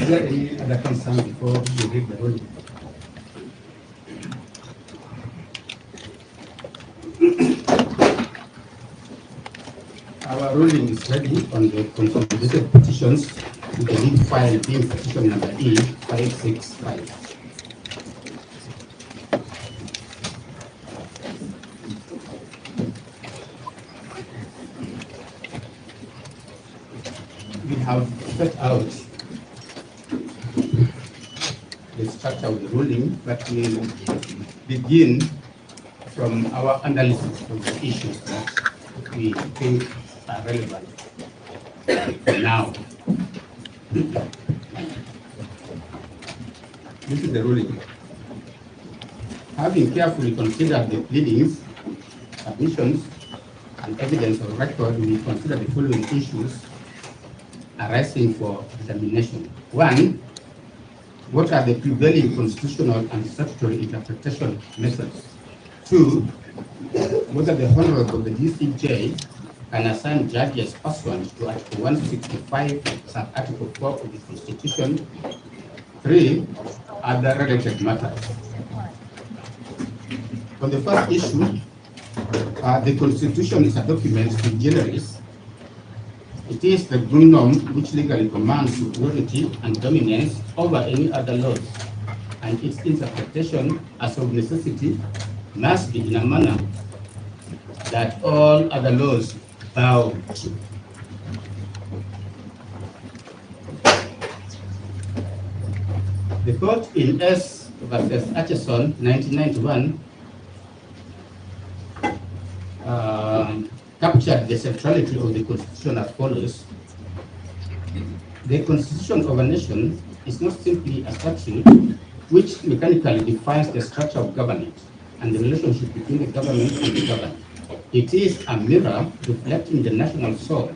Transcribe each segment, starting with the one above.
there any other concern before you read the ruling? Our ruling is ready on the consolidated petitions with the lead file being petition number E565. We have set out the structure of the ruling, but we'll begin from our analysis of the issues that we think are relevant now. This is the ruling. Having carefully considered the pleadings, submissions, and evidence of record, we consider the following issues arising for determination. 1, what are the prevailing constitutional and statutory interpretation methods? 2, whether the Honorable the DCJ can assign judges pursuant to Article 165, Sub-Article 4 of the Constitution. 3, other related matters. On the first issue, the Constitution is a document sui generis. It is the norm which legally commands superiority and dominance over any other laws, and its interpretation, as of necessity, must be in a manner that all other laws bow to. The court in S versus Atchison, 1991, captured the centrality of the Constitution as follows. The Constitution of a nation is not simply a statute which mechanically defines the structure of government and the relationship between the government and the governed. It is a mirror reflecting the national soul,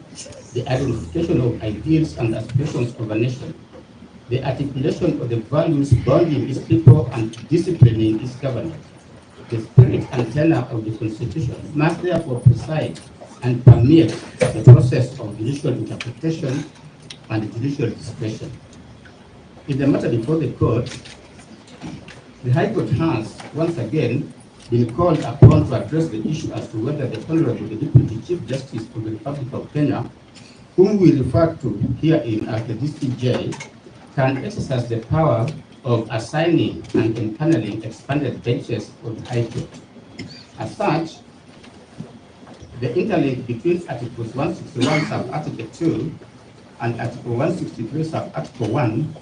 the identification of ideals and aspirations of a nation, the articulation of the values bonding its people and disciplining its government. The spirit and tenor of the Constitution must therefore preside and permeate the process of judicial interpretation and judicial discretion. In the matter before the court, the High Court has once again been called upon to address the issue as to whether the Honorable the Deputy Chief Justice of the Republic of Kenya, whom we refer to herein as the DCJ, can exercise the power of assigning and impaneling expanded benches of the High Court. As such, the interlink between Articles 161 sub-Article 2 and Article 163 sub-Article 1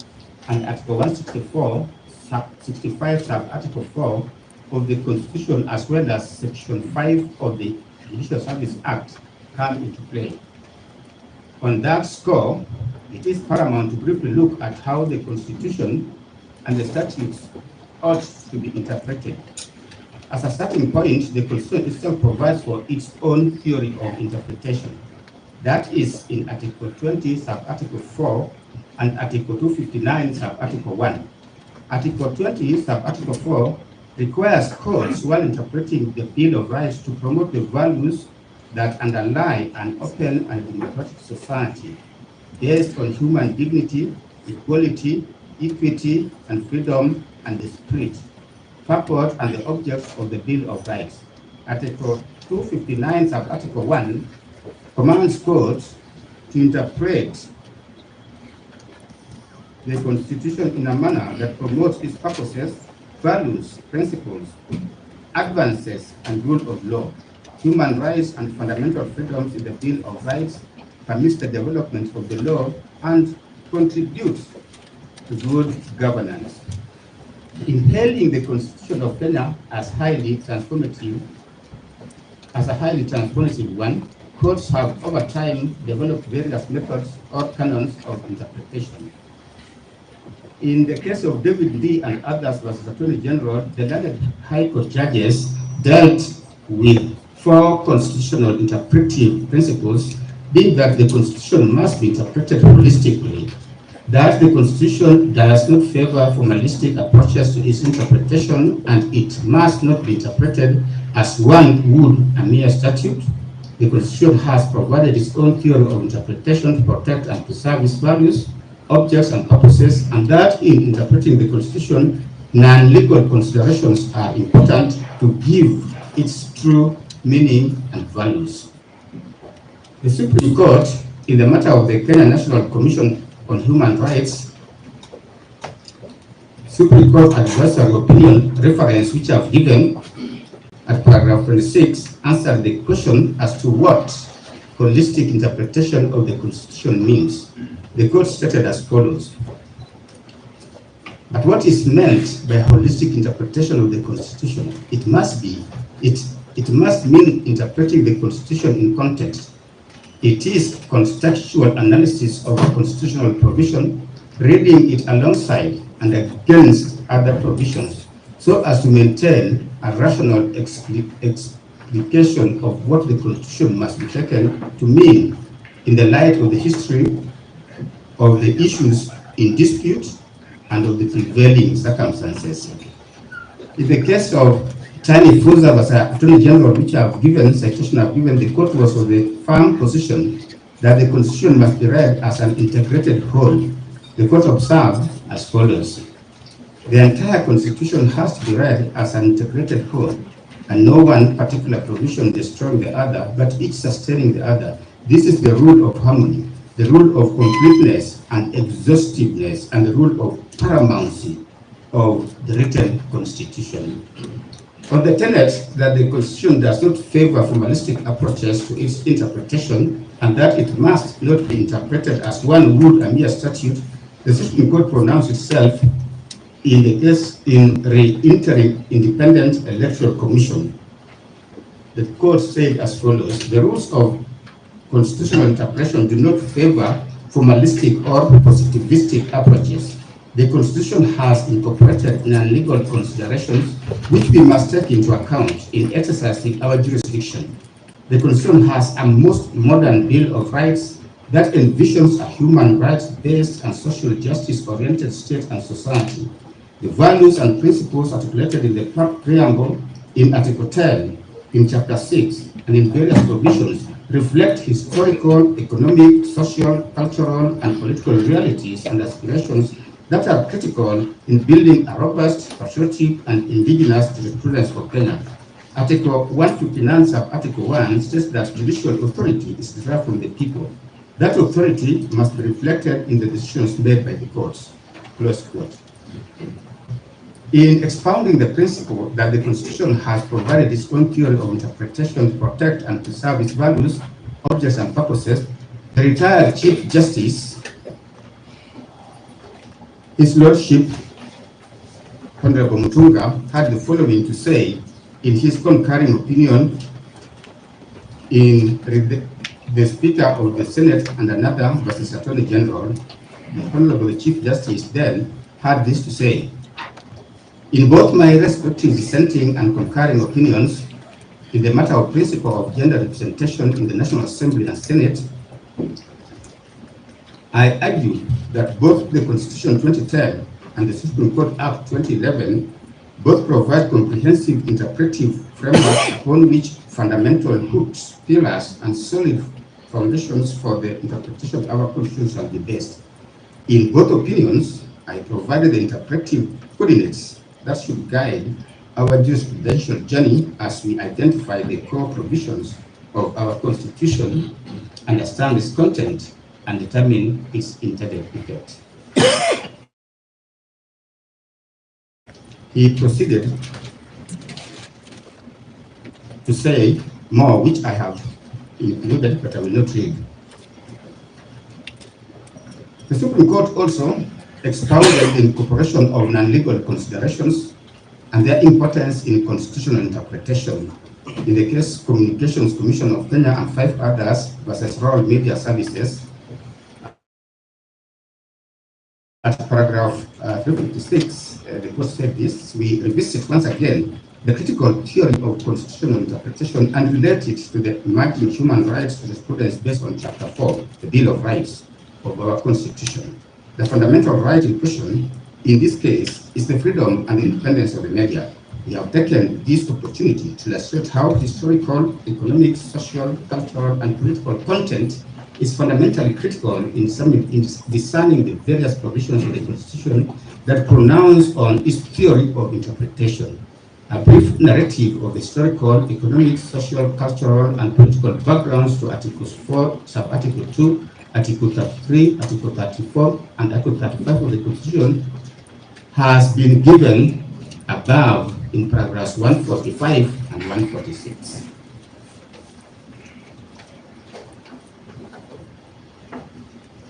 and Article 164 sub-65 sub-Article 4 of the Constitution, as well as Section 5 of the Judicial Service Act, come into play. On that score, it is paramount to briefly look at how the Constitution and the statutes ought to be interpreted. As a starting point, the Constitution itself provides for its own theory of interpretation. That is in Article 20, sub-Article 4, and Article 259, sub-Article 1. Article 20, sub-Article 4 requires courts, while interpreting the Bill of Rights, to promote the values that underlie an open and democratic society based on human dignity, equality, equity, and freedom, and the spirit, purport, and the objects of the Bill of Rights. Article 259, sub-Article 1 commands courts to interpret the Constitution in a manner that promotes its purposes, values, principles, advances, and rule of law, human rights and fundamental freedoms in the Bill of Rights, permits the development of the law, and contributes to good governance. In hailing the Constitution of Kenya as a highly transformative one, courts have over time developed various methods or canons of interpretation. In the case of David Lee and others versus Attorney General, the learned High Court judges dealt with 4 constitutional interpretive principles, being that the Constitution must be interpreted holistically, that the Constitution does not favor formalistic approaches to its interpretation, and it must not be interpreted as one would a mere statute. The Constitution has provided its own theory of interpretation to protect and preserve its values, objects and purposes, and that in interpreting the Constitution, non-legal considerations are important to give its true meaning and values. The Supreme Court, in the matter of the Kenya National Commission on Human Rights, Supreme Court advisory opinion reference which I've given at paragraph 26 answered the question as to what holistic interpretation of the Constitution means. The court stated as follows: but what is meant by holistic interpretation of the Constitution? It must mean interpreting the Constitution in context. It is contextual analysis of a constitutional provision, reading it alongside and against other provisions, so as to maintain a rational explication of what the Constitution must be taken to mean in the light of the history of the issues in dispute and of the prevailing circumstances. In the case of Tani Fuza as Attorney General, which I've given, citation I've given, the court was of the firm position that the Constitution must be read as an integrated whole. The court observed as follows: the entire Constitution has to be read as an integrated whole, and no one particular provision destroying the other, but each sustaining the other. This is the rule of harmony, the rule of completeness and exhaustiveness, and the rule of paramountcy of the written Constitution. On the tenet that the Constitution does not favor formalistic approaches to its interpretation, and that it must not be interpreted as one would a mere statute, the Supreme Court pronounced itself in the case in re-interim Independent Electoral Commission. The court said as follows: the rules of constitutional interpretation do not favor formalistic or positivistic approaches. The Constitution has incorporated non-legal considerations which we must take into account in exercising our jurisdiction. The Constitution has a most modern Bill of Rights that envisions a human rights-based and social justice-oriented state and society. The values and principles articulated in the preamble, in Article 10, in Chapter 6, and in various provisions reflect historical, economic, social, cultural, and political realities and aspirations that are critical in building a robust, patriotic, and indigenous jurisprudence for Kenya. Article 159 sub-Article 1 states that judicial authority is derived from the people. That authority must be reflected in the decisions made by the courts. Close quote. In expounding the principle that the Constitution has provided its own theory of interpretation to protect and preserve its values, objects, and purposes, the retired Chief Justice, His Lordship Honorable Mutunga, had the following to say in his concurring opinion in the Speaker of the Senate and another versus Attorney General. The Honorable Chief Justice then had this to say: in both my respective dissenting and concurring opinions in the matter of principle of gender representation in the National Assembly and Senate, I argue that both the Constitution 2010 and the Supreme Court Act 2011 both provide comprehensive interpretive frameworks upon which fundamental hooks, pillars, and solid foundations for the interpretation of our Constitution shall be based. In both opinions, I provided the interpretive coordinates that should guide our jurisprudential journey as we identify the core provisions of our Constitution, understand its content, and determine its intended effect. He proceeded to say more, which I have included, but I will not read. The Supreme Court also expounded the incorporation of non-legal considerations and their importance in constitutional interpretation. In the case Communications Commission of Kenya and 5 others versus Rural Media Services, at paragraph 356, the court said this: we revisit once again the critical theory of constitutional interpretation and relate it to the emerging human rights jurisprudence based on Chapter 4, the Bill of Rights of our Constitution. The fundamental right in question in this case is the freedom and independence of the media. We have taken this opportunity to illustrate how historical, economic, social, cultural, and political content is fundamentally critical in discerning the various provisions of the Constitution that pronounce on its theory of interpretation. A brief narrative of the historical, economic, social, cultural, and political backgrounds to Articles 4, Sub-Article 2, Article 33, Article 34, and Article 35 of the Constitution has been given above in paragraphs 145 and 146.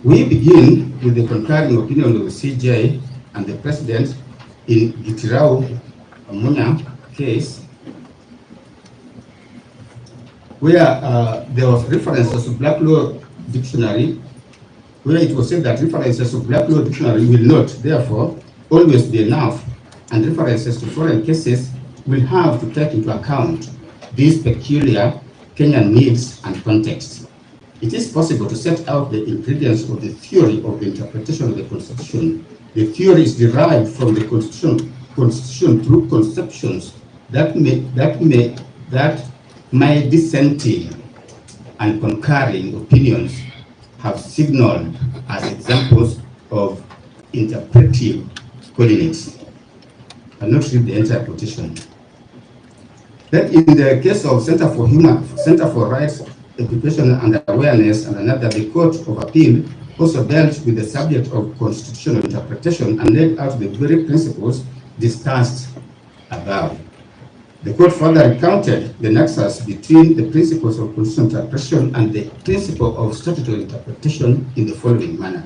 We begin with the concurring opinion of the CJ and the President in Gitirao Munya case, where there was references to Black Law Dictionary, where it was said that references to Black Law Dictionary will not, therefore, always be enough, and references to foreign cases will have to take into account these peculiar Kenyan needs and context. It is possible to set out the ingredients of the theory of the interpretation of the Constitution. The theory is derived from the Constitution through conceptions that my dissenting and concurring opinions have signaled as examples of interpretive coordinates. I'll not read the entire quotation. Then in the case of Center for Rights, Education and Awareness, and another, the Court of Appeal also dealt with the subject of constitutional interpretation and laid out the very principles discussed above. The court further recounted the nexus between the principles of constitutional interpretation and the principle of statutory interpretation in the following manner.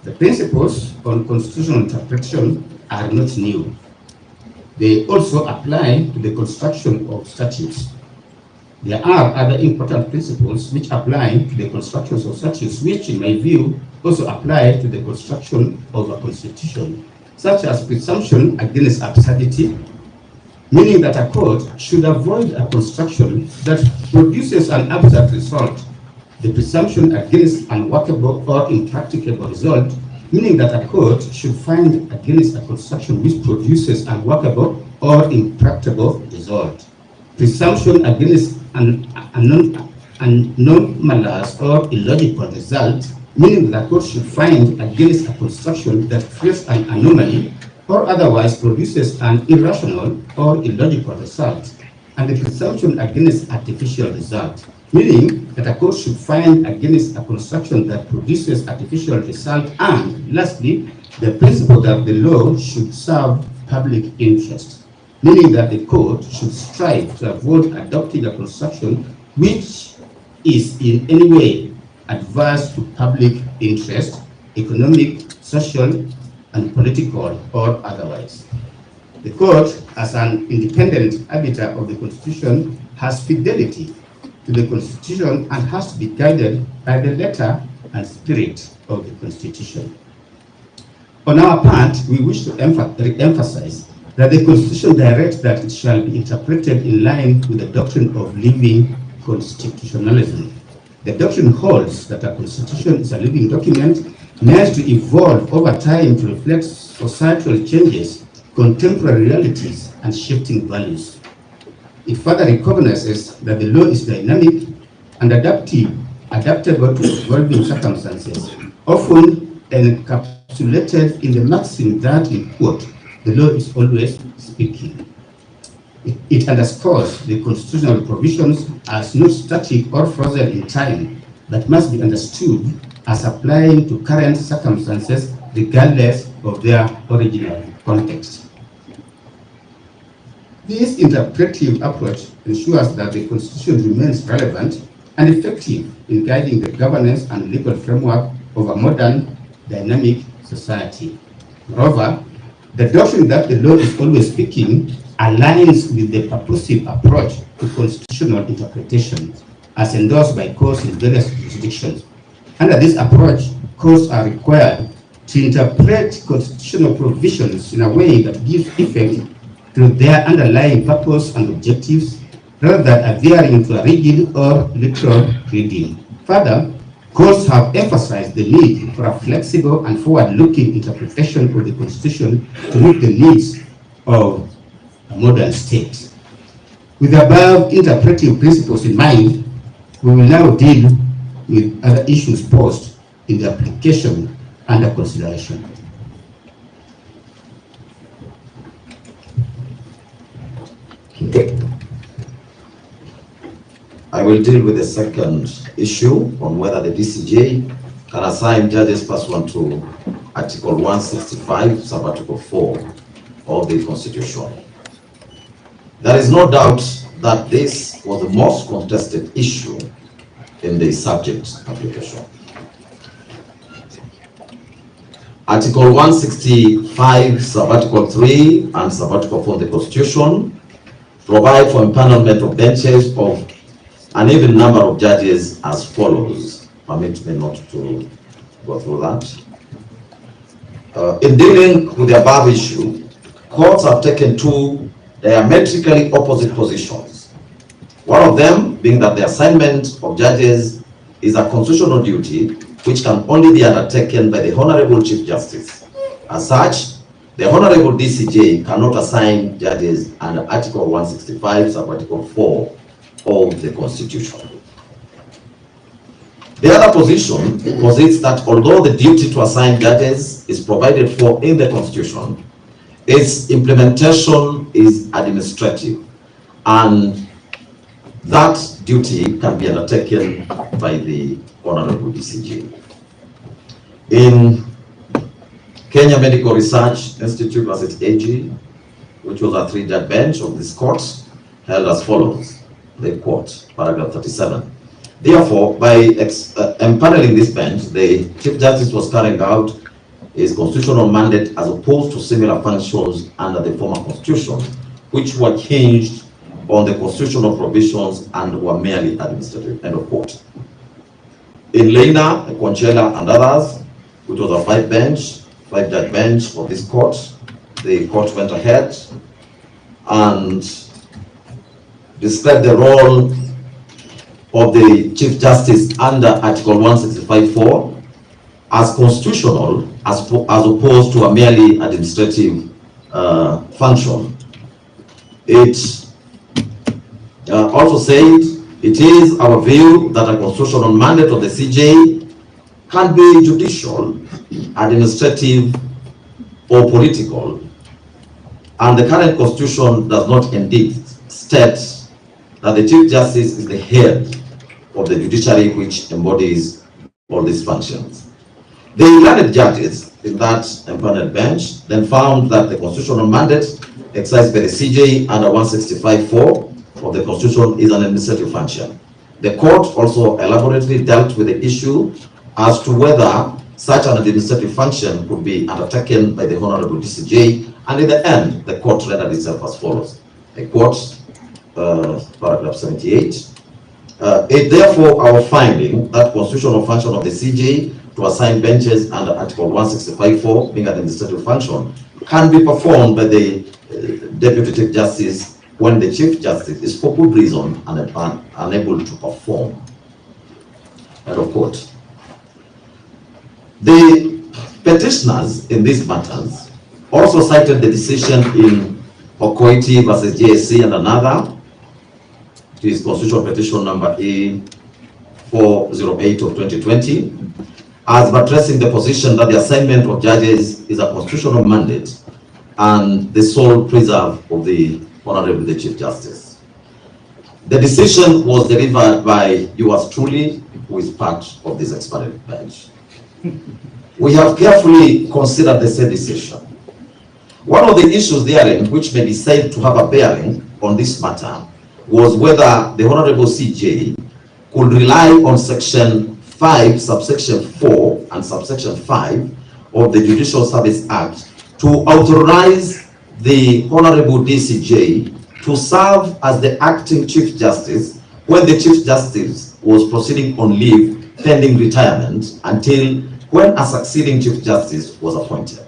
The principles on constitutional interpretation are not new. They also apply to the construction of statutes. There are other important principles which apply to the constructions of statutes, which, in my view, also apply to the construction of a constitution, such as presumption against absurdity, meaning that a court should avoid a construction that produces an absurd result. The presumption against unworkable or impracticable result, meaning that a court should find against a construction which produces an unworkable or impracticable result. Presumption against an anomalous or illogical result, meaning that a court should find against a construction that creates an anomaly or otherwise produces an irrational or illogical result. And the presumption against artificial result, meaning that a court should find against a construction that produces artificial result. And lastly, the principle that the law should serve public interest, meaning that the court should strive to avoid adopting a construction which is in any way adverse to public interest, economic, social, and political or otherwise. The court, as an independent arbiter of the Constitution, has fidelity to the Constitution and has to be guided by the letter and spirit of the Constitution. On our part, we wish to re-emphasize that the Constitution directs that it shall be interpreted in line with the doctrine of living constitutionalism. The doctrine holds that a constitution is a living document meant to evolve over time to reflect societal changes, contemporary realities, and shifting values. It further recognizes that the law is dynamic and adaptable to evolving circumstances, often encapsulated in the maxim that, in quote, the law is always speaking. It underscores the constitutional provisions as not static or frozen in time, but must be understood as applying to current circumstances regardless of their original context. This interpretive approach ensures that the Constitution remains relevant and effective in guiding the governance and legal framework of a modern, dynamic society. Moreover, the doctrine that the law is always speaking aligns with the purposive approach to constitutional interpretation as endorsed by courts in various jurisdictions. Under this approach, courts are required to interpret constitutional provisions in a way that gives effect to their underlying purpose and objectives, rather than adhering to a rigid or literal reading. Further, courts have emphasized the need for a flexible and forward-looking interpretation of the Constitution to meet the needs of a modern state. With the above interpretive principles in mind, we will now deal with other issues posed in the application under consideration. I will deal with the second issue on whether the DCJ can assign judges pursuant to Article 165, Sub-Article 4 of the Constitution. There is no doubt that this was the most contested issue in the subject application. Article 165, Sub-Article 3 and Sub-Article 4 of the Constitution provide for empanelment of benches of an even number of judges as follows. Permit me not to go through that. In dealing with the above issue, courts have taken two diametrically opposite positions. One of them being that the assignment of judges is a constitutional duty which can only be undertaken by the Honorable Chief Justice. As such, the Honorable DCJ cannot assign judges under Article 165, Sub-Article 4 of the Constitution. The other position posits that although the duty to assign judges is provided for in the Constitution, its implementation is administrative, and that duty can be undertaken by the Honorable DCJ. In Kenya Medical Research Institute versus AG, which was a 3-judge bench of this court, held as follows. They quote paragraph 37. Therefore, by empaneling this bench, the Chief Justice was carrying out his constitutional mandate as opposed to similar functions under the former Constitution, which were hinged on the constitutional provisions and were merely administrative. End of quote. In Lena, Conchela, and others, which was a 5-judge bench of this court, the court went ahead and described the role of the Chief Justice under Article 165(4) as constitutional as opposed to a merely administrative function. It also said, it is our view that a constitutional mandate of the CJ can be judicial, administrative, or political, and the current Constitution does not indeed state that the Chief Justice is the head of the judiciary which embodies all these functions. The learned judges in that empaneled bench then found that the constitutional mandate exercised by the CJ under 165(4) of the Constitution is an administrative function. The court also elaborately dealt with the issue as to whether such an administrative function could be undertaken by the Honorable DCJ, and in the end, the court rendered itself as follows. I quote paragraph 78. It therefore our finding that constitutional function of the CJ to assign benches under Article 165(4) being an administrative function can be performed by the Deputy Chief Justice when the Chief Justice is for good reason unable to perform. End of quote. The petitioners in these matters also cited the decision in Okoiti versus JSC and another, it is constitutional petition number A408 of 2020, as buttressing the position that the assignment of judges is a constitutional mandate and the sole preserve of the Honorable the Chief Justice. The decision was delivered by yours truly, who is part of this expanded bench. We have carefully considered the said decision. One of the issues therein, which may be said to have a bearing on this matter, was whether the Honorable CJ could rely on Section 5, Subsection 4 and Subsection 5 of the Judicial Service Act to authorize the Honorable DCJ to serve as the acting Chief Justice when the Chief Justice was proceeding on leave pending retirement until when a succeeding Chief Justice was appointed.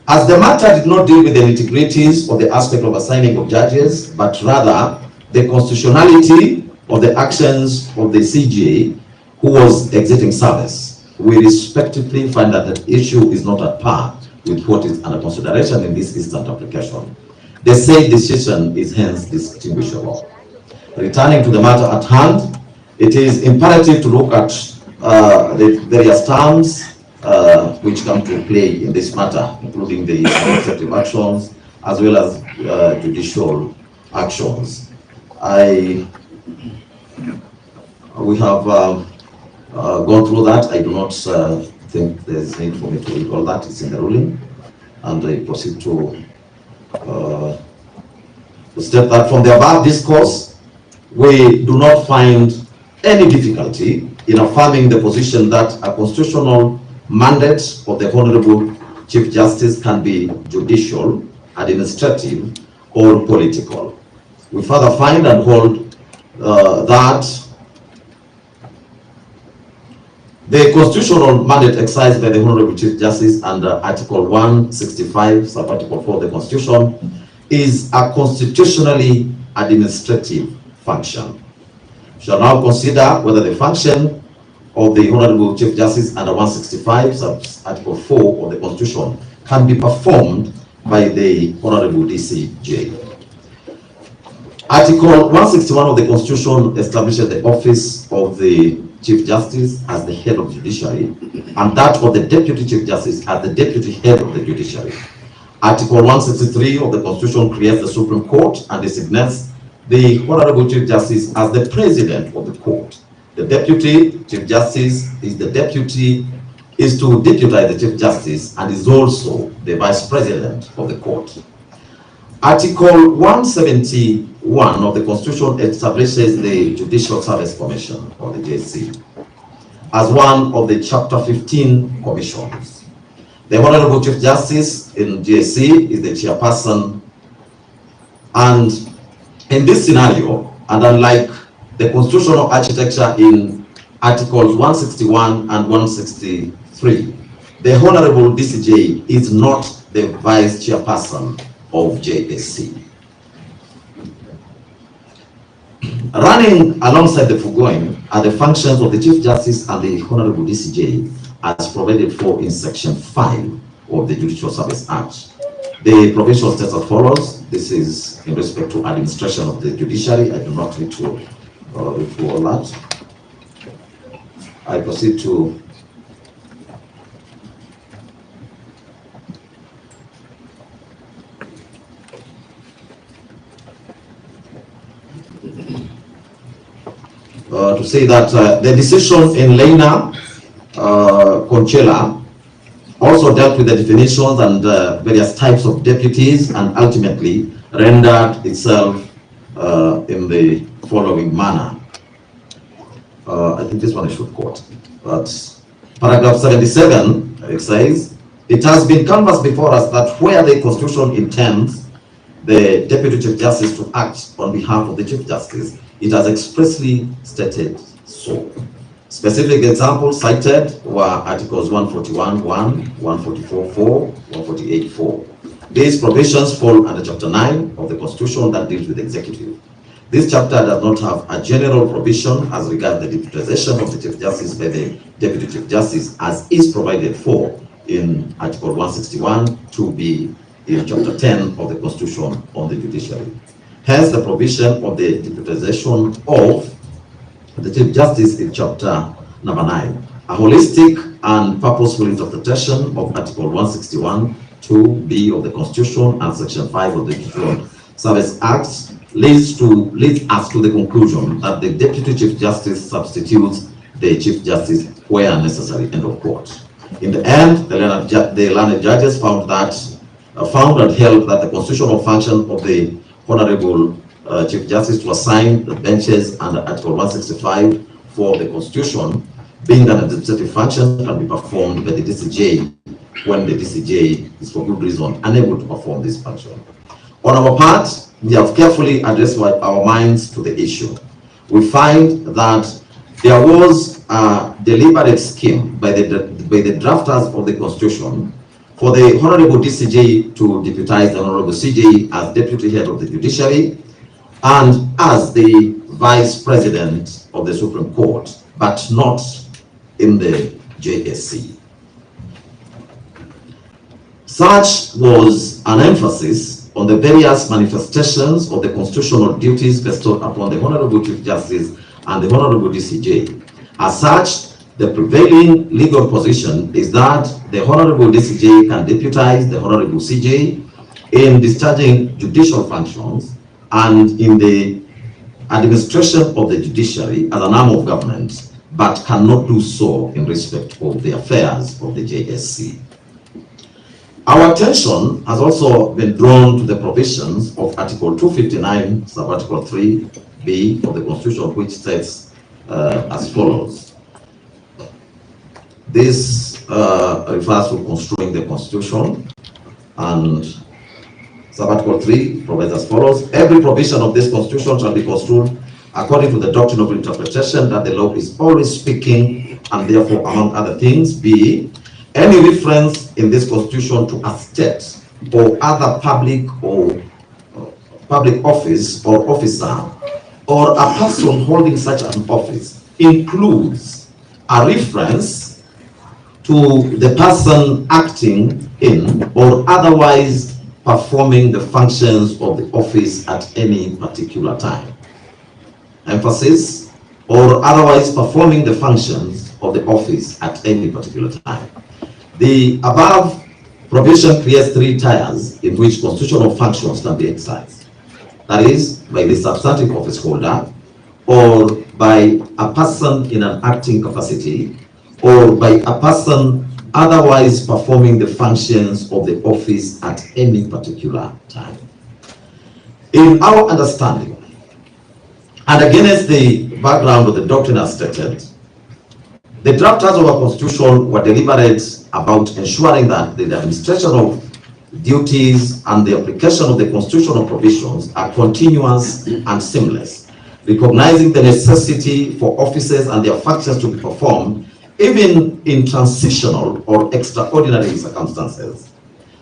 As the matter did not deal with the nitty-gritties of the aspect of assigning of judges, but rather the constitutionality of the actions of the CJ who was exiting service, we respectively find that the issue is not at par with what is under consideration in this instant application. The said decision is hence distinguishable. Returning to the matter at hand, it is imperative to look at the various terms which come to play in this matter, including the administrative actions as well as judicial actions. We have gone through that. I do not think there's need for me to read all that. It's in the ruling, and I proceed to state that from the above discourse, we do not find any difficulty in affirming the position that a constitutional mandate of the Honorable Chief Justice can be judicial, administrative, or political. We further find and hold that the constitutional mandate exercised by the Honorable Chief Justice under Article 165, Sub-Article 4 of the Constitution is a constitutionally administrative function. We shall now consider whether the function of the Honorable Chief Justice under 165, Sub-Article 4 of the Constitution can be performed by the Honorable DCJ. Article 161 of the Constitution establishes the office of the Chief Justice as the head of the judiciary, and that of the Deputy Chief Justice as the deputy head of the judiciary. Article 163 of the Constitution creates the Supreme Court and designates the Honorable Chief Justice as the president of the court. The Deputy Chief Justice is to deputize the Chief Justice and is also the vice president of the court. Article 171 of the Constitution establishes the Judicial Service Commission, or the JSC, as one of the Chapter 15 commissions. The Honorable Chief Justice in JSC is the chairperson, and in this scenario, and unlike the constitutional architecture in Articles 161 and 163, the Honorable DCJ is not the vice chairperson of JSC. Running alongside the foregoing are the functions of the Chief Justice and the Honorable DCJ as provided for in Section 5 of the Judicial Service Act. The provision states as follows. This is in respect to administration of the judiciary. I do not need to read through all that. I proceed to say that the decision in Lena Conchela also dealt with the definitions and various types of deputies, and ultimately rendered itself in the following manner. I think this one I should quote. But paragraph 77, it says, it has been canvassed before us that where the Constitution intends the Deputy Chief Justice to act on behalf of the Chief Justice, it has expressly stated so. Specific examples cited were Articles 141.1, 144.4, 148.4. These provisions fall under Chapter 9 of the Constitution that deals with the executive. This chapter does not have a general provision as regards the deputization of the Chief Justice by the Deputy Chief Justice, as is provided for in Article 161 to be in Chapter 10 of the Constitution on the judiciary. Hence, the provision of the deputization of the Chief Justice in Chapter number 9. A holistic and purposeful interpretation of Article 161 2B of the Constitution and Section 5 of the Judicial Service Act leads us to the conclusion that the Deputy Chief Justice substitutes the Chief Justice where necessary. End of quote. In the end, the learned judges found and held that the constitutional function of the Honorable Chief Justice to assign the benches under Article 165 for the Constitution, being an administrative function, can be performed by the DCJ when the DCJ is for good reason unable to perform this function. On our part, we have carefully addressed our minds to the issue. We find that there was a deliberate scheme by the drafters of the Constitution for the Honorable DCJ to deputize the Honorable CJ as Deputy Head of the Judiciary and as the Vice President of the Supreme Court, but not in the JSC. Such was an emphasis on the various manifestations of the constitutional duties bestowed upon the Honorable Chief Justice and the Honorable DCJ. As such, the prevailing legal position is that the Honorable DCJ can deputize the Honorable CJ in discharging judicial functions and in the administration of the judiciary as an arm of government, but cannot do so in respect of the affairs of the JSC. Our attention has also been drawn to the provisions of Article 259, sub-article 3b of the Constitution, which states as follows. This refers to construing the Constitution, and sub-article 3 provides as follows. Every provision of this Constitution shall be construed according to the doctrine of interpretation that the law is always speaking, and therefore, among other things, b. any reference in this Constitution to a state or other public office or officer or a person holding such an office includes a reference to the person acting in or otherwise performing the functions of the office at any particular time. Emphasis, or otherwise performing the functions of the office at any particular time. The above provision creates three tiers in which constitutional functions can be exercised. That is, by the substantive office holder, or by a person in an acting capacity, or by a person otherwise performing the functions of the office at any particular time. In our understanding, and against the background of the doctrine as stated, the drafters of our Constitution were deliberate about ensuring that the administration of duties and the application of the constitutional provisions are continuous and seamless, recognizing the necessity for offices and their functions to be performed even in transitional or extraordinary circumstances.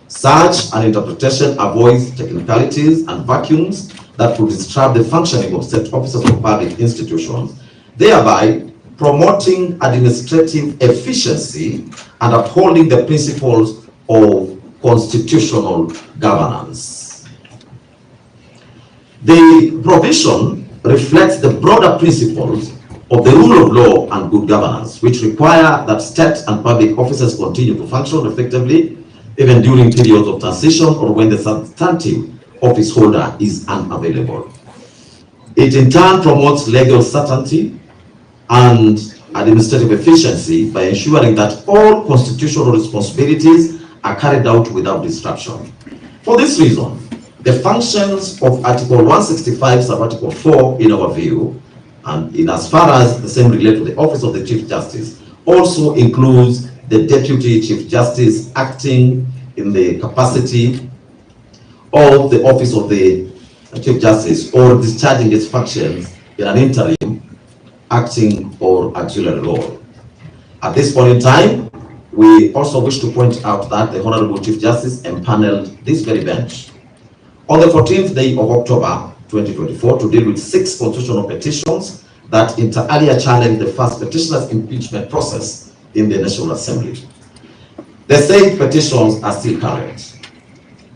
Such an interpretation avoids technicalities and vacuums that could disrupt the functioning of state offices or public institutions, thereby promoting administrative efficiency and upholding the principles of constitutional governance. The provision reflects the broader principles of the rule of law and good governance, which require that state and public offices continue to function effectively, even during periods of transition or when the substantive office holder is unavailable. It in turn promotes legal certainty and administrative efficiency by ensuring that all constitutional responsibilities are carried out without disruption. For this reason, the functions of Article 165, sub-article 4, in our view, and in as far as the same relate to the office of the Chief Justice, also includes the Deputy Chief Justice acting in the capacity of the office of the Chief Justice or discharging its functions in an interim, acting or auxiliary role. At this point in time, we also wish to point out that the Honorable Chief Justice empaneled this very bench on the 14th day of October 2024 to deal with 6 constitutional petitions that inter alia challenged the first petitioner's impeachment process in the National Assembly. The said petitions are still current.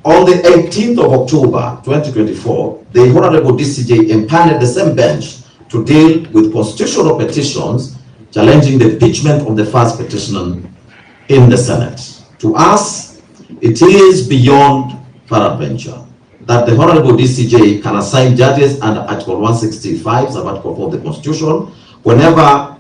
On the 18th of October 2024, the Honorable DCJ empaneled the same bench to deal with constitutional petitions challenging the impeachment of the first petitioner in the Senate. To us, it is beyond peradventure that the Honorable DCJ can assign judges under Article 165, sub-article 4 of the Constitution, whenever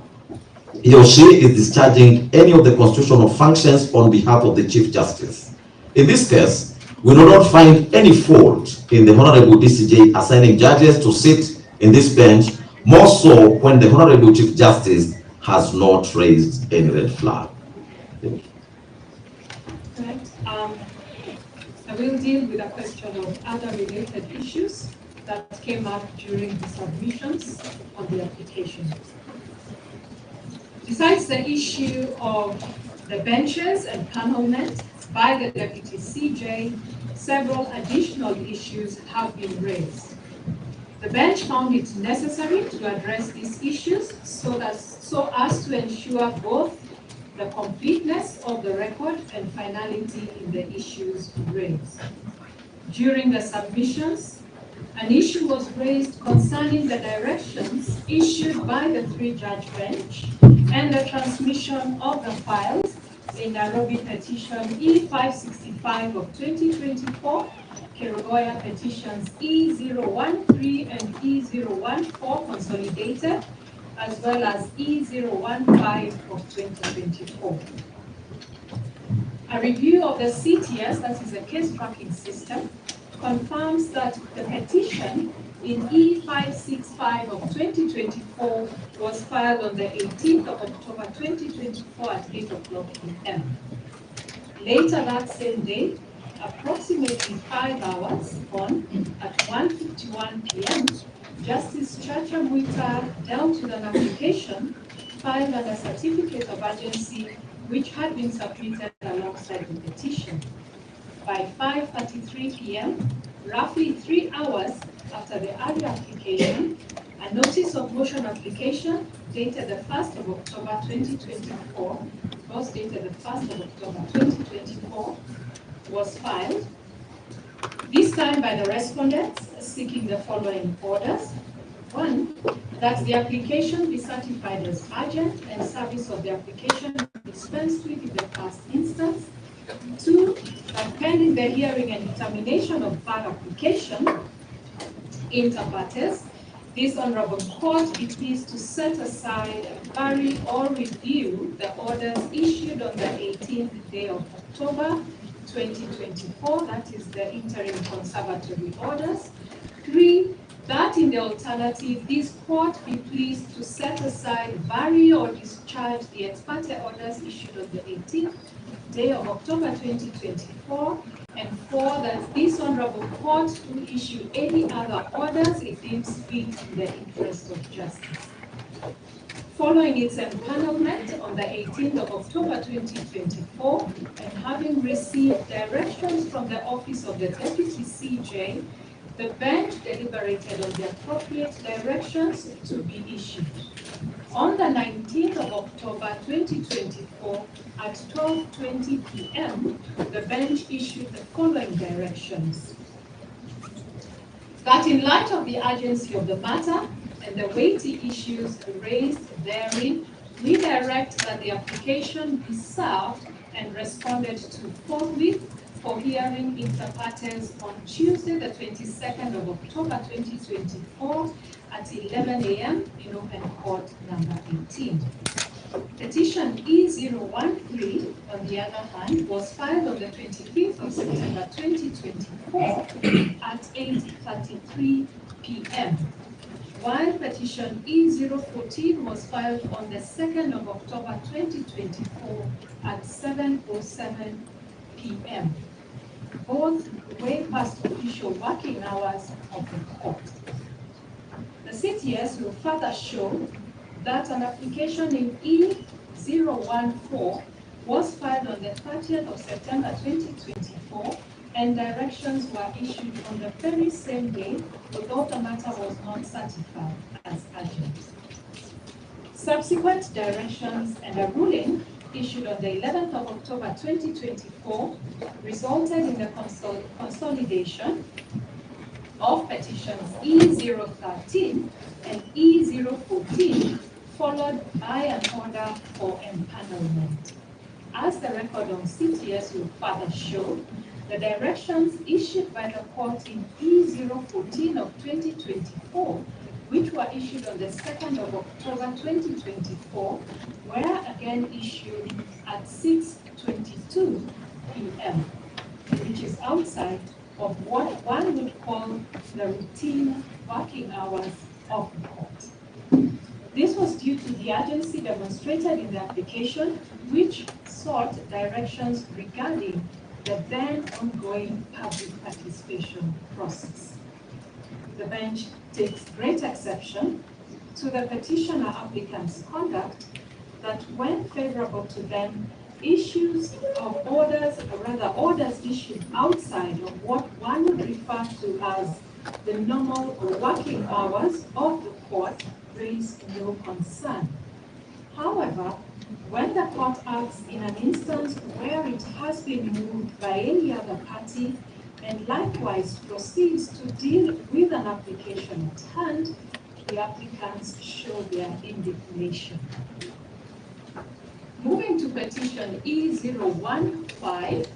he or she is discharging any of the constitutional functions on behalf of the Chief Justice. In this case, we do not find any fault in the Honorable DCJ assigning judges to sit in this bench, more so when the Honorable Chief Justice has not raised any red flag. Thank you. Right. I will deal with a question of other related issues that came up during the submissions on the application. Besides the issue of the benches and panelment by the Deputy CJ, several additional issues have been raised. The bench found it necessary to address these issues so as to ensure both the completeness of the record and finality in the issues raised. During the submissions, An issue was raised concerning the directions issued by the three-judge bench and the transmission of the files in Nairobi petition E565 of 2024, Kerugoya petitions E013 and E014 consolidated, as well as E015 of 2024. A review of the CTS, that is a case tracking system, confirms that the petition in E565 of 2024 was filed on the 18th of October 2024 at 8 o'clock p.m. Later that same day, approximately 5 hours on, at 1:51 p.m., Justice Chacha Mwita dealt with an application filed under certificate of urgency which had been submitted alongside the petition. By 5:33 p.m., roughly 3 hours after the earlier application, a notice of motion application dated the 1st of October 2024, was dated the 1st of October 2024, was filed, this time by the respondents seeking the following orders. 1, that the application be certified as urgent and service of the application dispensed with in the first instance. 2, that pending the hearing and determination of bad application, inter partes, this honorable court be pleased to set aside, vary, or review the orders issued on the 18th day of October 2024, that is the interim conservatory orders. 3, that in the alternative, this court be pleased to set aside, vary, or discharge the ex parte orders issued on the 18th day of October 2024, and 4, that this honorable court will issue any other orders it deems fit in the interest of justice. Following its empanelment on the 18th of October 2024, and having received directions from the Office of the Deputy CJ, the bench deliberated on the appropriate directions to be issued. On the 19th of October 2024, at 12:20 p.m., the bench issued the following directions. That in light of the urgency of the matter and the weighty issues raised therein, we direct that the application be served and responded to forthwith for hearing inter partes on Tuesday, the 22nd of October 2024 at 11 a.m. in open court number 18. Petition E013, on the other hand, was filed on the 25th of September 2024 at 8:33 p.m. While petition E014 was filed on the 2nd of October 2024 at 7:07 p.m. Both way past official working hours of the court. The CTS will further show that an application in E014 was filed on the 30th of September 2024, and directions were issued on the very same day, although the matter was not certified as urgent. Subsequent directions and a ruling issued on the 11th of October 2024 resulted in the consolidation of petitions E013 and E014, followed by an order for empanelment. As the record on CTS will further show, the directions issued by the court in E014 of 2024, which were issued on the 2nd of October 2024, were again issued at 6:22 p.m., which is outside of what one would call the routine working hours of the court. This was due to the urgency demonstrated in the application, which sought directions regarding the then ongoing public participation process. The bench takes great exception to the petitioner applicant's conduct that when favorable to them, issues of orders, or rather orders issued outside of what one would refer to as the normal or working hours of the court raise no concern. However, when the court acts in an instance where it has been moved by any other party, and likewise proceeds to deal with an application at hand, the applicants show their indignation. Moving to petition E015,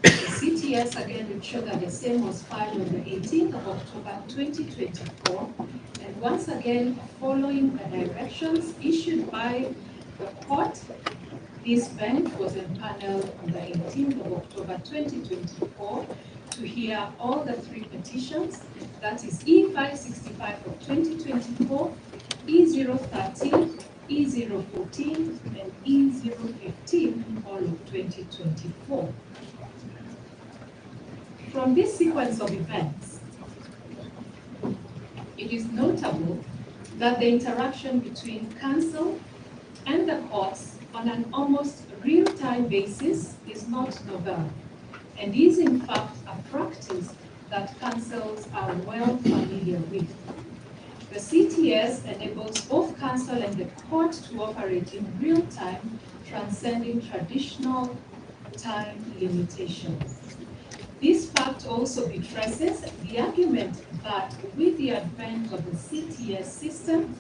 the CTS again would show that the same was filed on the 18th of October 2024, and once again following the directions issued by the court, this bench was empaneled on the 18th of October 2024 to hear all the three petitions, that is E565 of 2024, E013, E014, and E015, all of 2024. From this sequence of events, it is notable that the interaction between council and the courts on an almost real-time basis is not novel, and is in fact a practice that councils are well familiar with. The CTS enables both council and the court to operate in real time, transcending traditional time limitations. This fact also buttresses the argument that with the advent of the CTS system,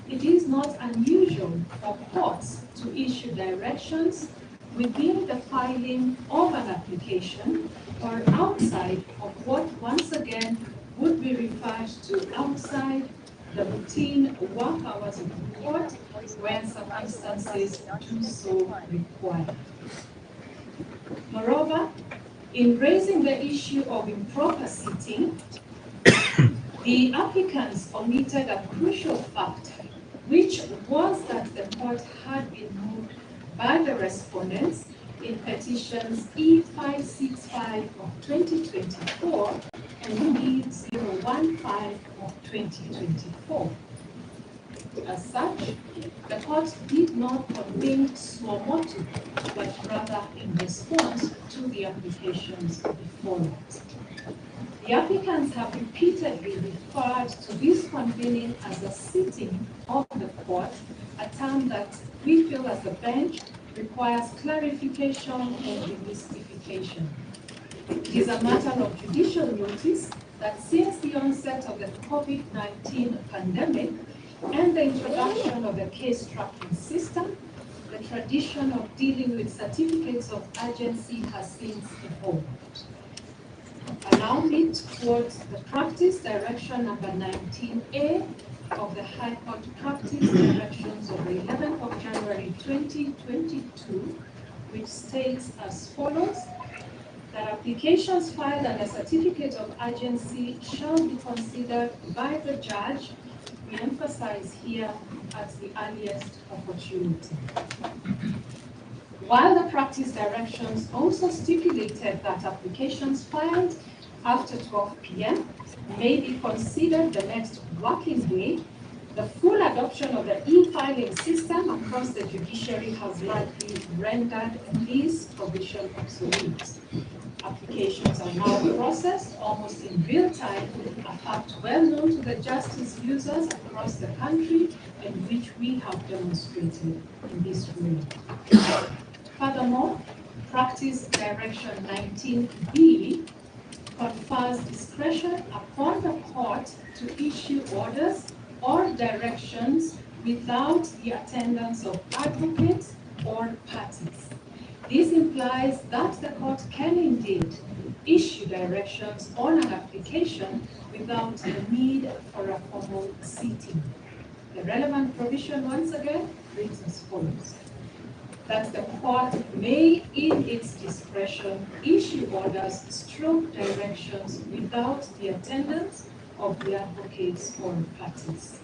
it is not unusual for courts to issue directions within the filing of an application or outside of what once again would be referred to outside the routine work hours of the court when circumstances do so require. Moreover, in raising the issue of improper seating, the applicants omitted a crucial fact, which was that the court had been moved by the respondents in petitions E565 of 2024 and E015 of 2024. As such, the court did not convene suo motu, but rather in response to the applications before it. The applicants have repeatedly referred to this convening as a sitting of the court, a term that we feel as a bench requires clarification and demystification. It is a matter of judicial notice that since the onset of the COVID-19 pandemic and the introduction of the case tracking system, the tradition of dealing with certificates of urgency has since evolved. Allow me to quote the practice direction number 19A of the High Court Practice Directions of the 11th of January 2022, which states as follows: that applications filed under certificate of urgency shall be considered by the judge, we emphasize here, at the earliest opportunity. While the practice directions also stipulated that applications filed after 12 p.m. may be considered the next working day, the full adoption of the e-filing system across the judiciary has likely rendered this provision obsolete. Applications are now processed almost in real time, a fact well known to the justice users across the country and which we have demonstrated in this room. Furthermore, practice direction 19B confers discretion upon the court to issue orders or directions without the attendance of advocates or parties. This implies that the court can indeed issue directions on an application without the need for a formal sitting. The relevant provision, once again, reads as follows: that the court may, in its discretion, issue orders, stroke directions without the attendance of the advocates or parties.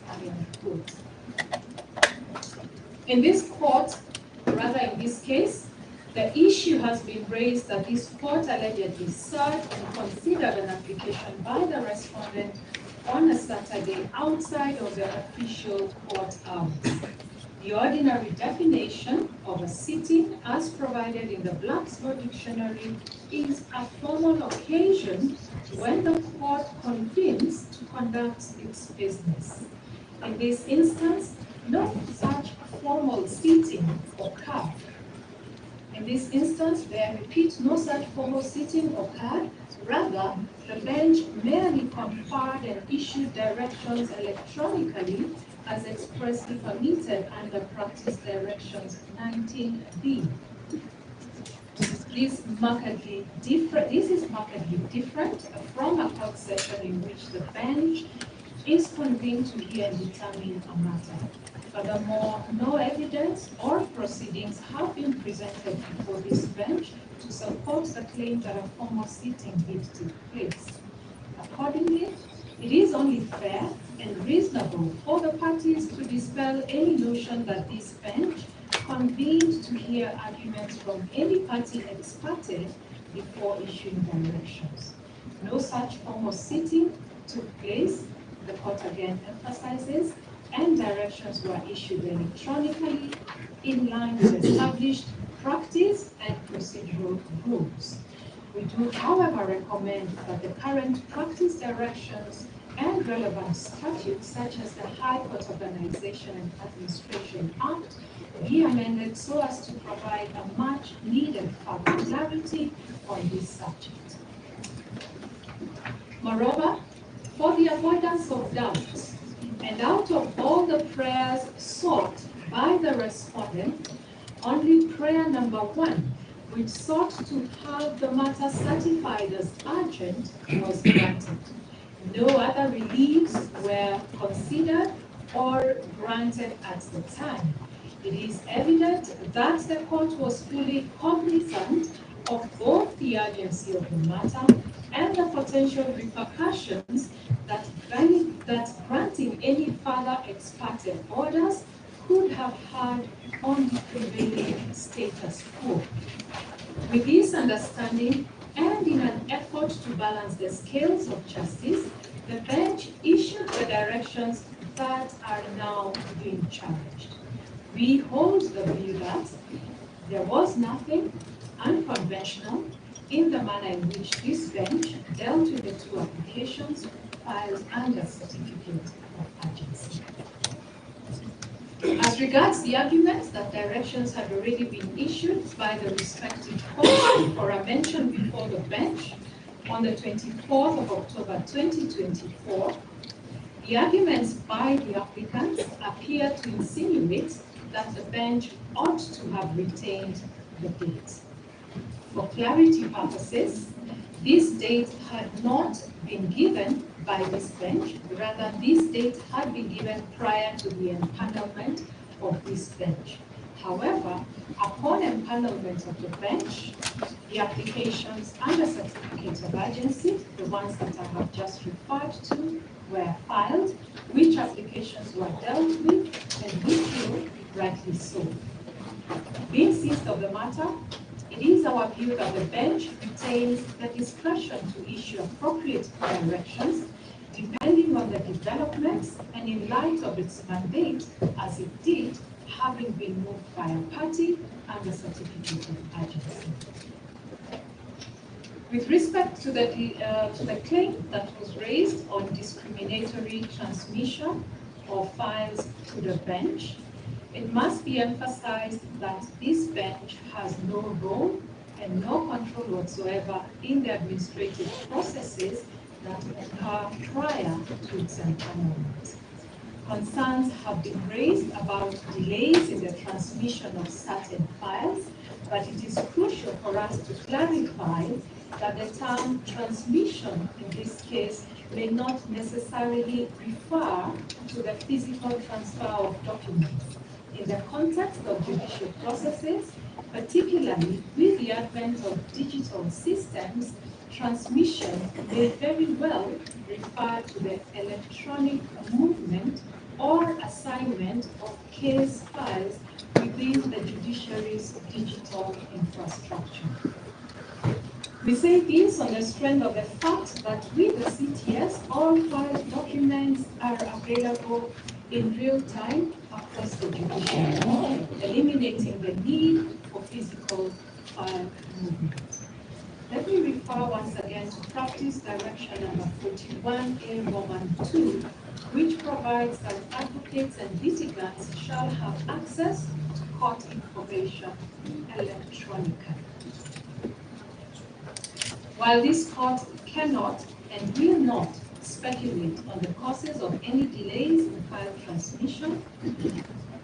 In this court, rather in this case, the issue has been raised that this court allegedly served and considered an application by the respondent on a Saturday outside of the official court hours. The ordinary definition of a sitting, as provided in the Black's-Law Dictionary, is a formal occasion when the court convenes to conduct its business. In this instance, no such formal sitting occurred. In this instance, I repeat, no such formal sitting occurred. Rather, the bench merely conferred and issued directions electronically as expressly permitted under Practice Directions 19B. This is markedly different from a court session in which the bench is convened to hear and determine a matter. Furthermore, no evidence or proceedings have been presented before this bench to support the claim that a formal sitting did take place. Accordingly, it is only fair and reasonable for the parties to dispel any notion that this bench convened to hear arguments from any party ex parte before issuing directions. No such formal sitting took place, the court again emphasizes, and directions were issued electronically in line with established practice and procedural rules. We do, however, recommend that the current practice directions and relevant statutes, such as the High Court Organization and Administration Act, be amended so as to provide a much needed further clarity on this subject. Moreover, for the avoidance of doubt, and out of all the prayers sought by the respondent, only prayer number 1, which sought to have the matter certified as urgent, was granted. No other reliefs were considered or granted at the time. It is evident that the court was fully cognizant of both the urgency of the matter and the potential repercussions that granting any further ex parte orders could have had on the prevailing status quo. With this understanding, and in an effort to balance the scales of justice, the bench issued the directions that are now being challenged. We hold the view that there was nothing unconventional in the manner in which this bench dealt with the 2 applications filed under certificate of urgency. As regards the arguments that directions had already been issued by the respective courts for a mention before the bench on the 24th of October 2024, the arguments by the applicants appear to insinuate that the bench ought to have retained the date. For clarity purposes, this date had not been given by this bench, rather this date had been given prior to the empanelment of this bench. However, upon empanelment of the bench, the applications under certificates of urgency, the ones that I have just referred to, were filed, which applications were dealt with, and we feel rightly so. Being seized of the matter, it is our view that the bench retains the discretion to issue appropriate directions depending on the developments and in light of its mandate as it did, having been moved by a party under certificate of urgency. With respect to the claim that was raised on discriminatory transmission of files to the bench, it must be emphasized that this bench has no role and no control whatsoever in the administrative processes that occur prior to its empanelment. Concerns have been raised about delays in the transmission of certain files, but it is crucial for us to clarify that the term transmission in this case may not necessarily refer to the physical transfer of documents. In the context of judicial processes, particularly with the advent of digital systems, transmission may very well refer to the electronic movement or assignment of case files within the judiciary's digital infrastructure. We say this on the strength of the fact that with the CTS, all file documents are available in real time across the judiciary, eliminating the need for physical file movement. Let me refer once again to Practice Direction number 41A Roman 2, which provides that advocates and litigants shall have access to court information electronically. While this court cannot and will not speculate on the causes of any delays in file transmission,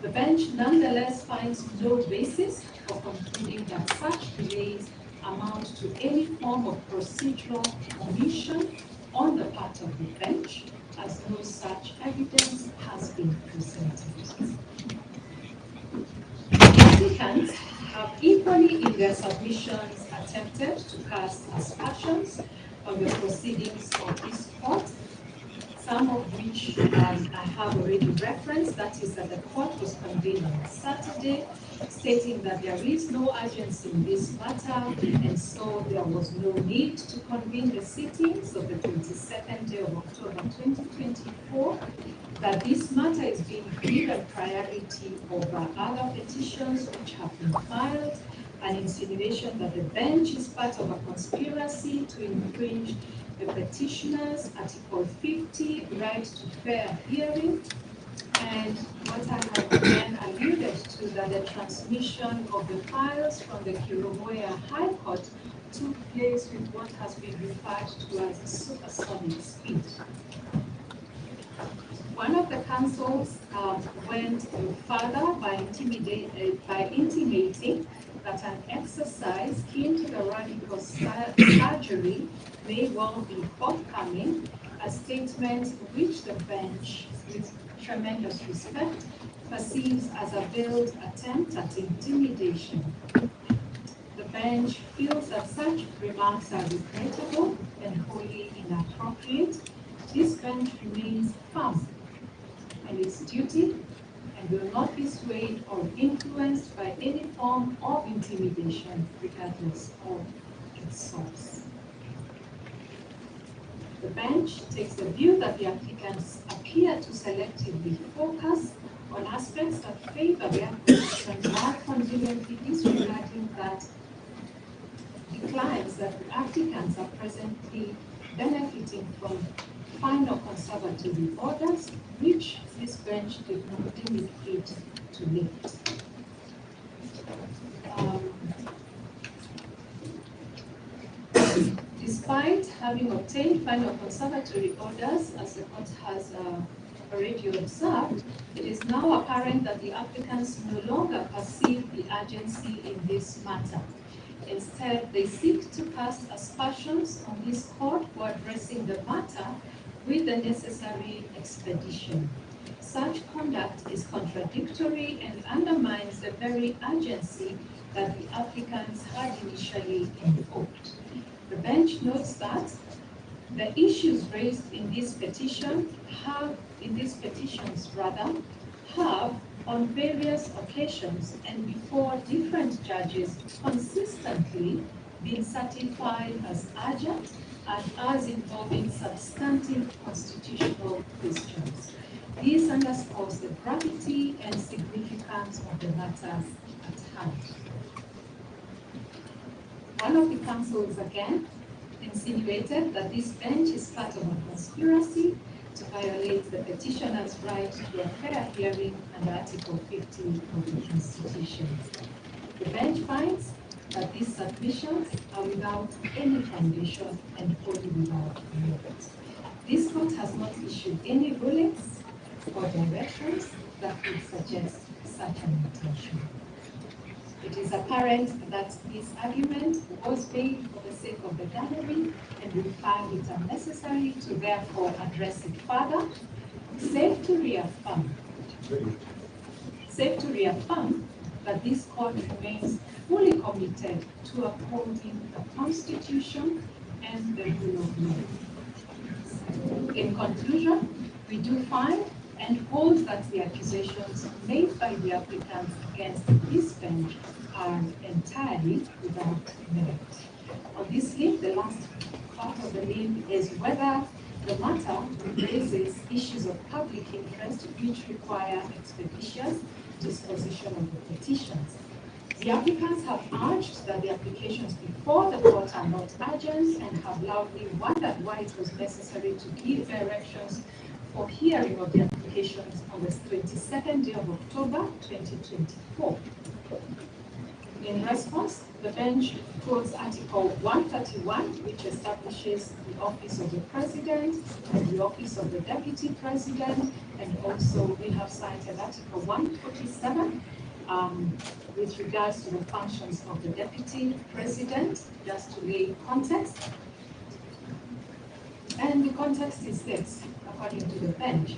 the bench nonetheless finds no basis for concluding that such delays amount to any form of procedural omission on the part of the bench, as no such evidence has been presented. The applicants have equally in their submissions attempted to cast aspersions on the proceedings of this court, some of which I have already referenced. That is that the court was convened on Saturday, stating that there is no urgency in this matter, and so there was no need to convene the sittings of the 22nd day of October 2024, that this matter is being given priority over other petitions which have been filed, an insinuation that the bench is part of a conspiracy to infringe the petitioner's Article 50 right to fair hearing, and what I have again alluded to, that the transmission of the files from the Kiroboya High Court took place with what has been referred to as supersonic speed. One of the counsels went further by intimating that an exercise akin to the radical surgery may well be forthcoming, a statement which the bench, with tremendous respect, perceives as a veiled attempt at intimidation. The bench feels that such remarks are regrettable and wholly inappropriate. This bench remains firm in its duty and will not be swayed or influenced by any form of intimidation, regardless of its source. The bench takes the view that the applicants appear to selectively focus on aspects that favor their position while conveniently disregarding that declines that the applicants are presently benefiting from final conservatory orders, which this bench did not deem it fit to lift. Despite having obtained final conservatory orders, as the court has already observed, it is now apparent that the applicants no longer perceive the urgency in this matter. Instead, they seek to cast aspersions on this court for addressing the matter with the necessary expedition. Such conduct is contradictory and undermines the very urgency that the applicants had initially invoked. The bench notes that the issues raised in this petition have on various occasions and before different judges consistently been certified as urgent and as involving substantive constitutional questions. This underscores the gravity and significance of the matters at hand. One of the counsels again insinuated that this bench is part of a conspiracy to violate the petitioner's right to a fair hearing under Article 50 of the Constitution. The bench finds that these submissions are without any foundation and wholly without merit. This court has not issued any rulings or directions that would suggest such an intention. It is apparent that this argument was made for the sake of the gallery, and we find it unnecessary to therefore address it further, safe to reaffirm that this court remains fully committed to upholding the Constitution and the rule of law. In conclusion, we do find and hold that the accusations made by the applicants against this bench are entirely without merit. On this link, the last part of the link is whether the matter raises issues of public interest which require expeditious disposition of the petitions. The applicants have urged that the applications before the court are not urgent and have loudly wondered why it was necessary to give directions for hearing of the applications on the 22nd day of October 2024. In response, the bench quotes Article 131, which establishes the office of the President and the office of the Deputy President, and also we have cited Article 147 with regards to the functions of the Deputy President, just to lay context. And the context is this, according to the bench,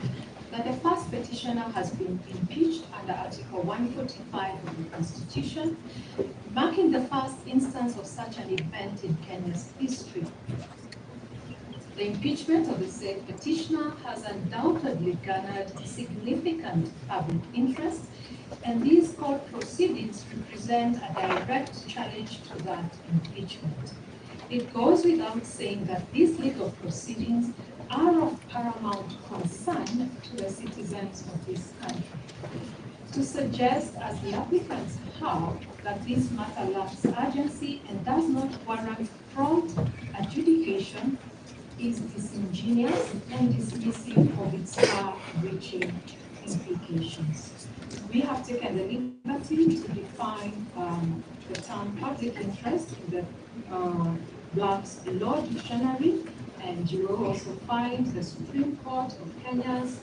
that the first petitioner has been impeached under Article 145 of the Constitution, marking the first instance of such an event in Kenya's history. The impeachment of the said petitioner has undoubtedly garnered significant public interest, and these court proceedings represent a direct challenge to that impeachment. It goes without saying that these legal proceedings are of paramount concern to the citizens of this country. To suggest, as the applicants have, that this matter lacks urgency and does not warrant prompt adjudication is disingenuous and dismissive of its far-reaching implications. We have taken the liberty to define the term public interest in the Black's Law Dictionary, and you will also find the Supreme Court of Kenya's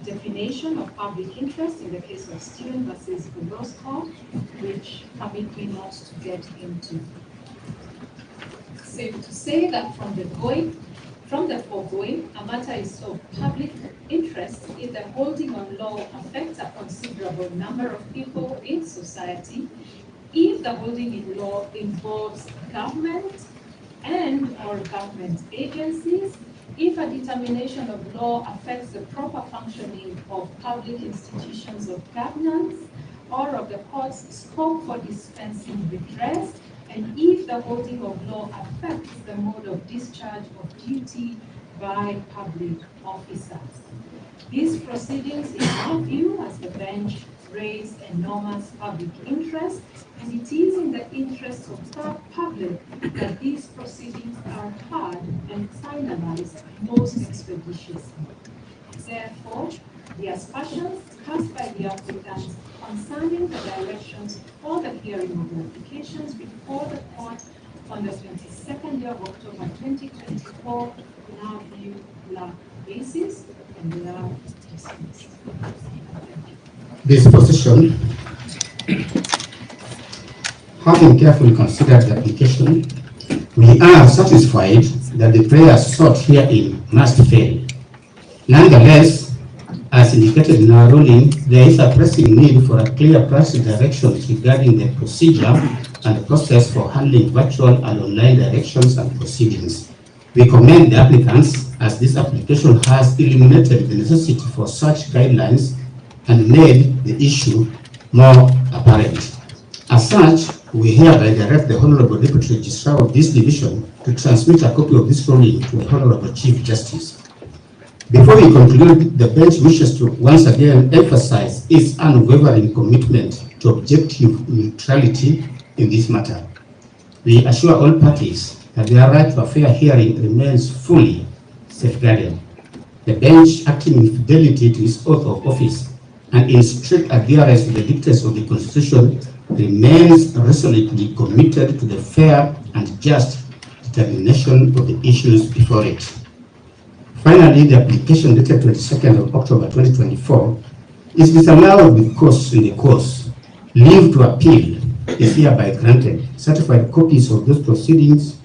definition of public interest in the case of Stephen versus Orozco, which permit me not to get into. Safe to say that from the foregoing, a matter is of public interest if the holding on law affects a considerable number of people in society, if the holding in law involves government and or government agencies, if a determination of law affects the proper functioning of public institutions of governance or of the court's scope for dispensing redress, and if the holding of law affects the mode of discharge of duty by public officers. These proceedings, in our view, as the bench, raise enormous public interest, and it is in the interest of the public that these proceedings are heard and finalized most expeditiously. Therefore, the aspersions cast by the applicants concerning the directions for the hearing of the applications before the court on the 22nd day of October 2024 in our view lack basis and they are dismissed. This position, having carefully considered the application, we are satisfied that the prayers sought herein must fail. Nonetheless, as indicated in our ruling, there is a pressing need for a clear policy direction regarding the procedure and the process for handling virtual and online directions and proceedings. We commend the applicants as this application has eliminated the necessity for such guidelines and made the issue more apparent. As such, we hereby direct the Honorable Deputy Registrar of this division to transmit a copy of this ruling to the Honorable Chief Justice. Before we conclude, the bench wishes to once again emphasize its unwavering commitment to objective neutrality in this matter. We assure all parties that their right to a fair hearing remains fully safeguarded. The bench, acting in fidelity to its oath of office and in strict adherence to the dictates of the Constitution, remains resolutely committed to the fair and just determination of the issues before it. Finally, the application dated 22nd of October 2024 is disallowed with cause in the course. Leave to appeal is hereby granted. Certified copies of these proceedings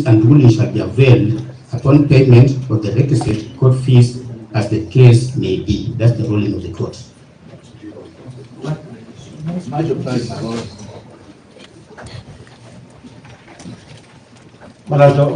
and rulings shall be availed upon payment of the requisite court fees as the case may be. That's the ruling of the court.